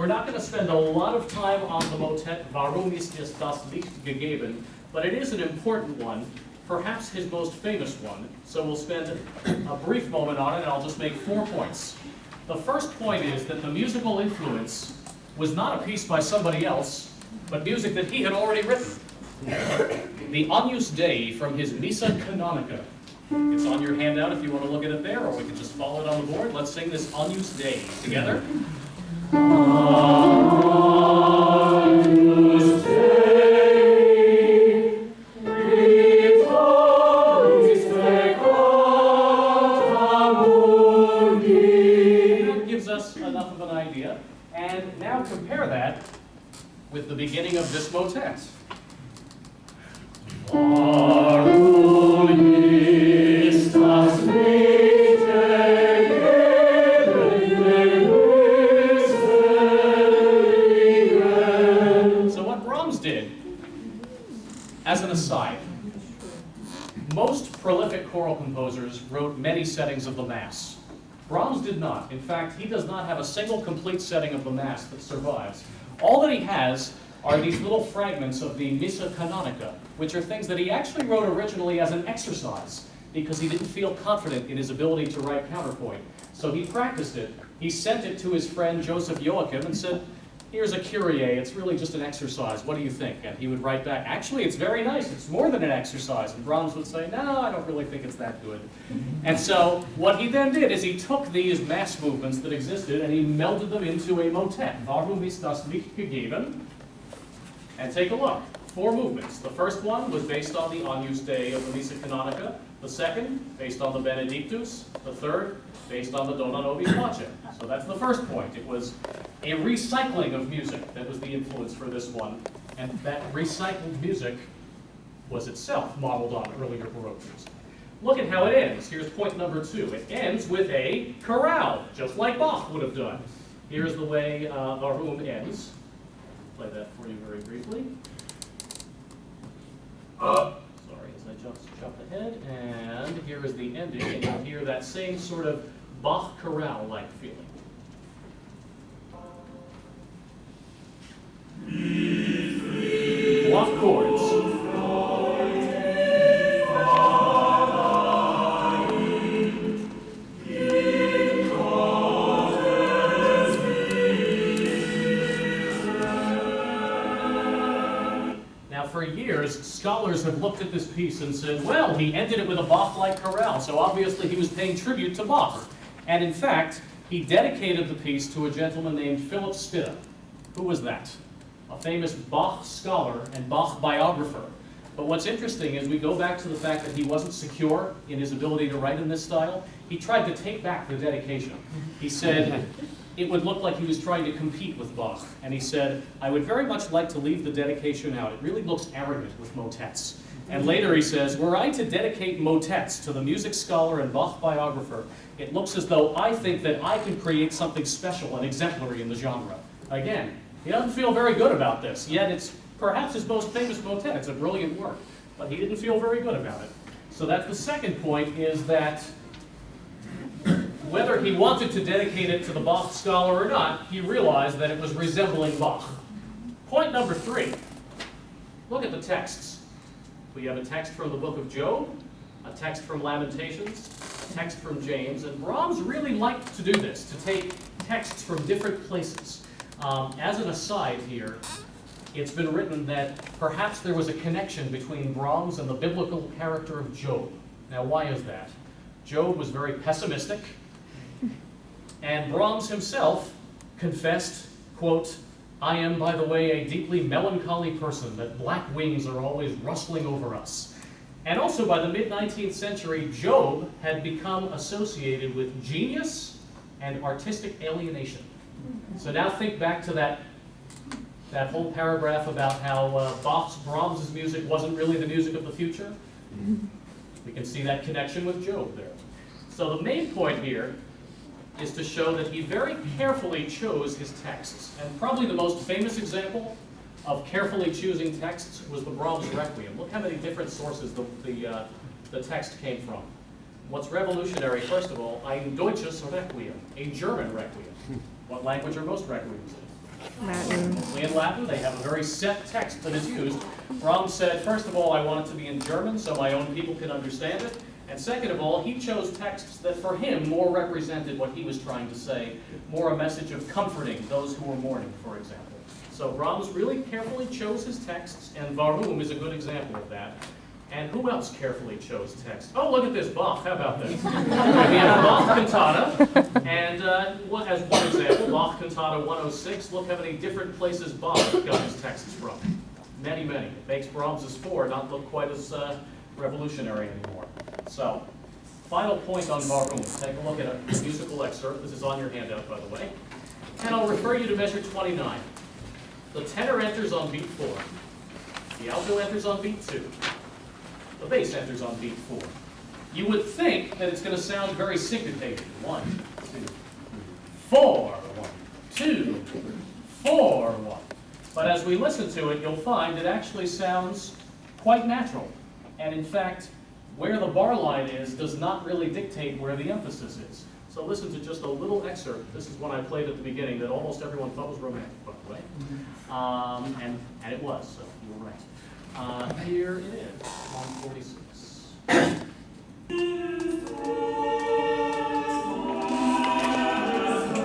We're not going to spend a lot of time on the motet Warum ist es das Licht gegeben, but it is an important one, perhaps his most famous one. So we'll spend a brief moment on it, and I'll just make 4 points. The first point is that the musical influence was not a piece by somebody else, but music that he had already written. The Agnus Dei from his Missa Canonica. It's on your handout if you want to look at it there, or we can just follow it on the board. Let's sing this Agnus Dei together. Agnus Dei, vitalis peccata mundi. That gives us enough of an idea. And now compare that with the beginning of this motet. Warum ist das Licht gegeben? So what Brahms did, as an aside, most prolific choral composers wrote many settings of the Mass. Brahms did not. In fact, he does not have a single complete setting of the Mass that survives. All that he has are these little fragments of the Missa Canonica, which are things that he actually wrote originally as an exercise because he didn't feel confident in his ability to write counterpoint. So he practiced it. He sent it to his friend Joseph Joachim and said, here's a Kyrie, it's really just an exercise, what do you think? And he would write back, actually it's very nice, it's more than an exercise. And Brahms would say, no, I don't really think it's that good. And so what he then did is he took these Mass movements that existed and he melded them into a motet. Warum ist das Licht gegeben? And take a look. 4 movements. The first one was based on the Agnus Dei of the Missa Canonica. The second, based on the Benedictus. The third, based on the Dona Nobis Pace. So that's the first point. It was a recycling of music that was the influence for this one. And that recycled music was itself modeled on earlier Baroque music. Look at how it ends. Here's point number 2. It ends with a chorale, just like Bach would have done. Here's the way Warum ends. Play that for you very briefly. Sorry, as I jumped ahead. And here is the ending, and you'll hear that same sort of Bach chorale-like feeling. Block chords. For years, scholars have looked at this piece and said, well, he ended it with a Bach-like chorale, so obviously he was paying tribute to Bach. And in fact, he dedicated the piece to a gentleman named Philip Spitta. Who was that? A famous Bach scholar and Bach biographer. But what's interesting is we go back to the fact that he wasn't secure in his ability to write in this style. He tried to take back the dedication. He said, it would look like he was trying to compete with Bach. And he said, I would very much like to leave the dedication out. It really looks arrogant with motets. And later he says, were I to dedicate motets to the music scholar and Bach biographer, it looks as though I think that I can create something special and exemplary in the genre. Again, he doesn't feel very good about this, yet it's perhaps his most famous motet. It's a brilliant work, but he didn't feel very good about it. So that's the second point, is that whether he wanted to dedicate it to the Bach scholar or not, he realized that it was resembling Bach. Point number 3. Look at the texts. We have a text from the book of Job, a text from Lamentations, a text from James, and Brahms really liked to do this, to take texts from different places. As an aside here, it's been written that perhaps there was a connection between Brahms and the biblical character of Job. Now, why is that? Job was very pessimistic, and Brahms himself confessed, quote, I am, by the way, a deeply melancholy person, that black wings are always rustling over us. And also by the mid-19th century, Job had become associated with genius and artistic alienation. So now think back to that whole paragraph about how Brahms' music wasn't really the music of the future. We can see that connection with Job there. So the main point here is to show that he very carefully chose his texts. And probably the most famous example of carefully choosing texts was the Brahms Requiem. Look how many different sources the text came from. What's revolutionary, first of all, ein deutsches Requiem, a German Requiem. What language are most requiems in? Latin. Only in Latin. They have a very set text that is used. Brahms said, first of all, I want it to be in German so my own people can understand it. And second of all, he chose texts that for him more represented what he was trying to say, more a message of comforting those who were mourning, for example. So Brahms really carefully chose his texts, and Warum is a good example of that. And who else carefully chose text? Oh, look at this, Bach. How about this? We have Bach cantata, and as one example, Bach cantata 106. Look how many different places Bach got his texts from. Many, many. It makes Brahms's 4 not look quite as revolutionary anymore. So, final point on Warum. Take a look at a musical excerpt. This is on your handout, by the way. And I'll refer you to measure 29. The tenor enters on beat 4. The alto enters on beat 2. The bass enters on beat 4. You would think that it's going to sound very syncopated. 1, 2, 3, 4, 1, 2, 4, 1. But as we listen to it, you'll find it actually sounds quite natural. And in fact, where the bar line is does not really dictate where the emphasis is. So listen to just a little excerpt. This is one I played at the beginning that almost everyone thought was romantic, by the way. And it was, so you were right. Here it is, 146.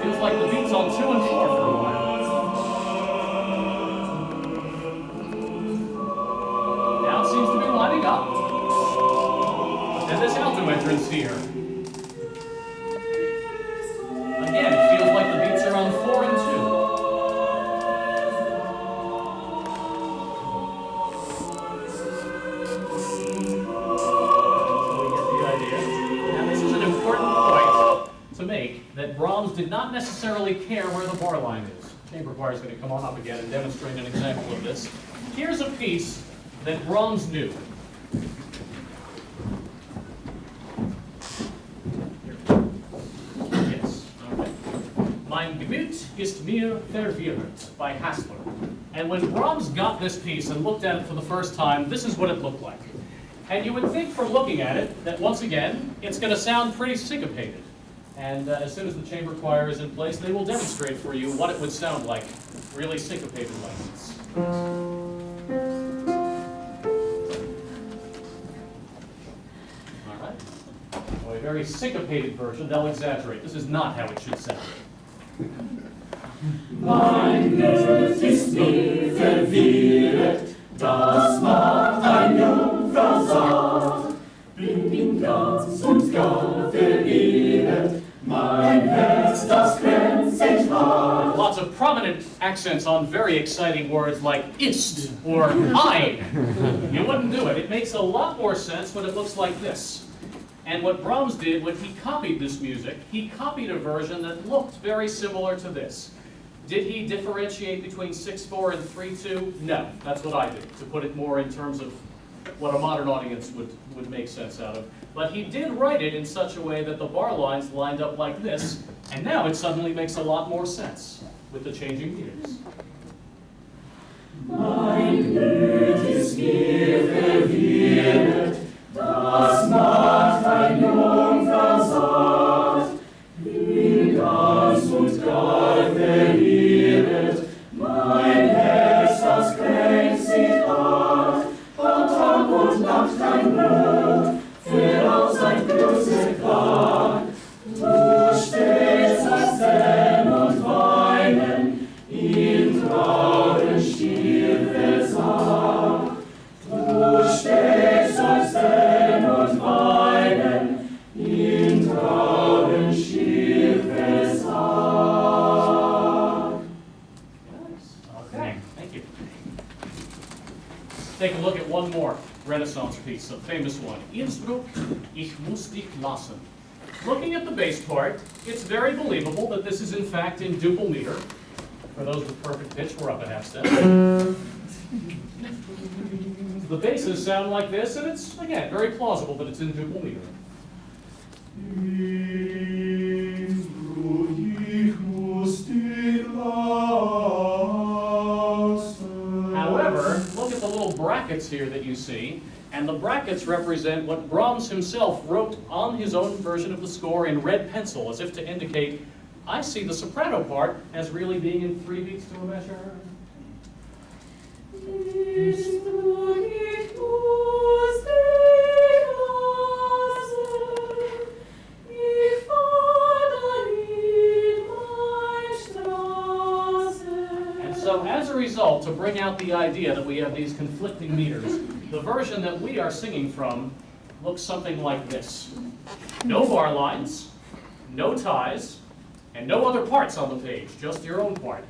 Feels like the beats on 2 and 4 for a while. Now it seems to be lining up. And this alto entrance here. Again, it feels like the beats are on 4 and 2. That Brahms did not necessarily care where the bar line is. Chamber choir is going to come on up again and demonstrate an example of this. Here's a piece that Brahms knew. Yes, okay. Mein Gmuth ist mir verwirret by Hassler. And when Brahms got this piece and looked at it for the first time, this is what it looked like. And you would think from looking at it that once again, it's going to sound pretty syncopated. And as soon as the chamber choir is in place, they will demonstrate for you what it would sound like, really syncopated like this. All right. Well, a very syncopated version, they'll exaggerate. This is not how it should sound. Mein Gmuth ist mir verwirret, das macht ein Jungfrau satt. Bin ganz und gar verirret, mein Herz, das grenzt sich hart. Lots of prominent accents on very exciting words like ist or I. You wouldn't do it. It makes a lot more sense when it looks like this. And what Brahms did when he copied this music, he copied a version that looked very similar to this. Did he differentiate between 6/4 and 3/2? No, that's what I did, to put it more in terms of what a modern audience would make sense out of. But he did write it in such a way that the bar lines lined up like this, and now it suddenly makes a lot more sense with the changing meters. Mein Gmuth ist mir verwirret, das macht ein Jungfrau satt. Bin ganz und gar verirret, mein Herz, das kränkt sich hart. Tag und Nacht ein Blut, für auch sein großer Klang. Du stehst aus Tränen und Weinen, in Trauer schier versagt. Du stehst aus Tränen und Weinen, in Trauer schier versagt. Okay, thank you. Take a look at one more Renaissance piece, a famous one. Innsbruck, ich muss dich lassen. Looking at the bass part, it's very believable that this is in fact in duple meter. For those with perfect pitch, we're up a half step. The basses sound like this, and it's, again, very plausible that it's in duple meter. Innsbruck, ich muss dich lassen. However, look at the little brackets here that you see, and the brackets represent what Brahms himself wrote on his own version of the score in red pencil, as if to indicate, I see the soprano part as really being in 3 beats to a measure. Innsbruck, ich muss dich lassen, ich fahre in meine Straße. And so as a result, to bring out the idea that we have these conflicting meters, the version that we are singing from looks something like this. No bar lines, no ties, and no other parts on the page, just your own part.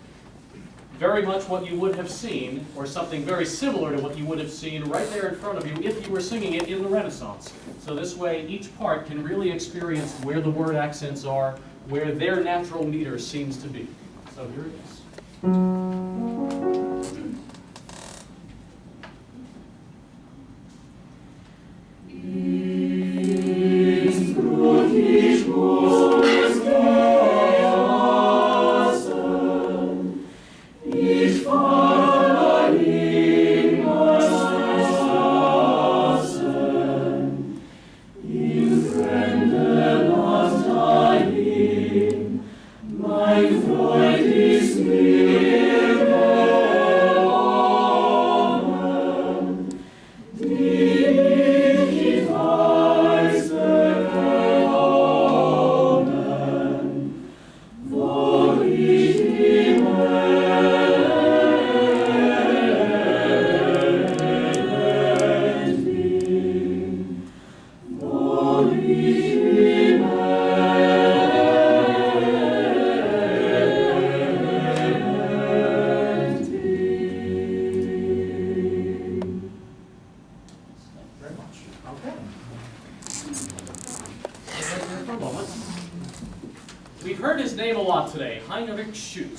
Very much what you would have seen, or something very similar to what you would have seen right there in front of you if you were singing it in the Renaissance. So this way, each part can really experience where the word accents are, where their natural meter seems to be. So here it is. Innsbruck, ich muss dich lassen, ich fahre in meine Straßen, im fremden Land dahin, mein Freund ist mir gekommen, die ich weiß bekommen, wo ich im Elend bin, wo ich im Elend bin. Thank you very much. Okay. For a moment. We've heard his name a lot today, Heinrich Schütz.